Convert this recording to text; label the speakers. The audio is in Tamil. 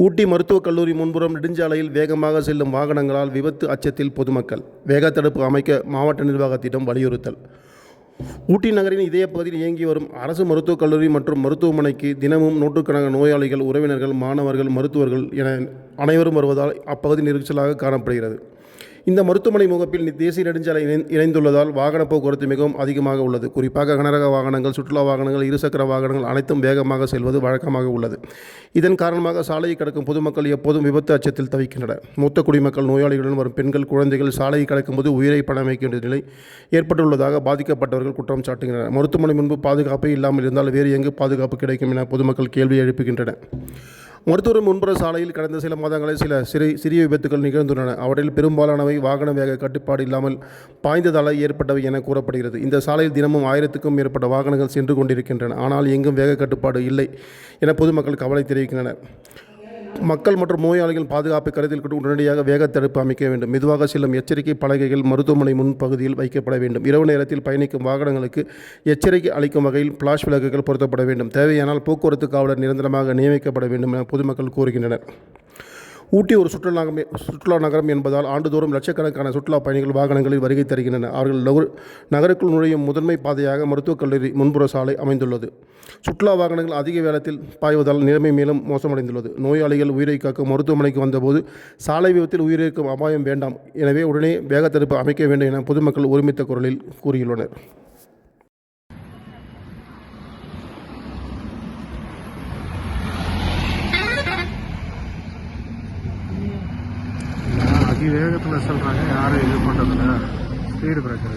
Speaker 1: ஊட்டி மருத்துவக் கல்லூரி முன்புறம் நெடுஞ்சாலையில் வேகமாக செல்லும் வாகனங்களால் விபத்து அச்சத்தில் பொதுமக்கள். வேகத்தடுப்பு அமைக்க மாவட்ட நிர்வாகத்திடம் வலியுறுத்தல். ஊட்டி நகரின் இதய பகுதியில் இயங்கி வரும் அரசு மருத்துவக் கல்லூரி மற்றும் மருத்துவமனைக்கு தினமும் நூற்றுக்கணக்கான நோயாளிகள், உறவினர்கள், மாணவர்கள், மருத்துவர்கள் என அனைவரும் வருவதால் அப்பகுதி நெரிசலாக காணப்படுகிறது. இந்த மருத்துவமனை முகப்பில் தேசிய நெடுஞ்சாலை இணைந்துள்ளதால் வாகன போக்குவரத்து மிகவும் அதிகமாக உள்ளது. குறிப்பாக கனரக வாகனங்கள், சுற்றுலா வாகனங்கள், இருசக்கர வாகனங்கள் அனைத்தும் வேகமாக செல்வது வழக்கமாக உள்ளது. இதன் காரணமாக சாலையை கடக்கும் பொதுமக்கள் எப்போதும் விபத்து அச்சத்தில் தவிக்கின்றனர். மூத்த குடிமக்கள், நோயாளிகளுடன் வரும் பெண்கள், குழந்தைகள் சாலையை கடக்கும்போது உயிரை பணம் வைக்க வேண்டிய நிலை ஏற்பட்டுள்ளதாக பாதிக்கப்பட்டவர்கள் குற்றம் சாட்டுகின்றனர். மருத்துவமனை முன்பு பாதுகாப்பே இல்லாமல் இருந்தால் வேறு எங்கு பாதுகாப்பு கிடைக்கும் என பொதுமக்கள் கேள்வி எழுப்புகின்றனர். மருத்துவர் முன்புற சாலையில் கடந்த சில மாதங்களில் சில சிறிய விபத்துகள் நிகழ்ந்துள்ளன. அவற்றில் பெரும்பாலானவை வாகன வேக கட்டுப்பாடு இல்லாமல் பாய்ந்ததால் ஏற்பட்டவை என கூறப்படுகிறது. இந்த சாலையில் தினமும் 1000க்கும் மேற்பட்ட வாகனங்கள் சென்று கொண்டிருக்கின்றன. ஆனால் எங்கும் வேக கட்டுப்பாடு இல்லை என பொதுமக்கள் கவலை தெரிவிக்கின்றனர். மக்கள் மற்றும் நோயாளிகள் பாதுகாப்பை கருத்தில் கொண்டு உடனடியாக வேகத்தடுப்பு அமைக்க வேண்டும். மெதுவாக செல்லும் எச்சரிக்கை பலகைகள் மருத்துவமனை முன்பகுதியில் வைக்கப்பட வேண்டும். இரவு நேரத்தில் பயணிக்கும் வாகனங்களுக்கு எச்சரிக்கை அளிக்கும் வகையில் பிளாஷ் விளக்குகள் பொருத்தப்பட வேண்டும். தேவையானால் போக்குவரத்து காவலர் நிரந்தரமாக நியமிக்கப்பட வேண்டும் என பொதுமக்கள் கூறுகின்றனர். ஊட்டி ஒரு சுற்றுலா நகரம் என்பதால் ஆண்டுதோறும் லட்சக்கணக்கான சுற்றுலா பயணிகள் வாகனங்களில் வருகை தருகின்றனர். அவர்கள் நகருக்குள் நுழையும் முதன்மை பாதையாக மருத்துவக் கல்லூரி முன்புற சாலை அமைந்துள்ளது. சுற்றுலா வாகனங்கள் அதிக வேகத்தில் பாய்வதால் நிலைமை மேலும் மோசமடைந்துள்ளது. நோயாளிகள் உயிரை காக்க மருத்துவமனைக்கு வந்தபோது சாலை விபத்தில் உயிரிழக்கும் அபாயம் வேண்டாம், எனவே உடனே வேகத்தடுப்பு அமைக்க வேண்டும் என பொதுமக்கள் ஒருமித்த குரலில் கூறியுள்ளனர்.
Speaker 2: அதிவேகத்தில் சொல்கிறாங்க, யாரும் இது பண்ணுறதில்ல. Speed breaker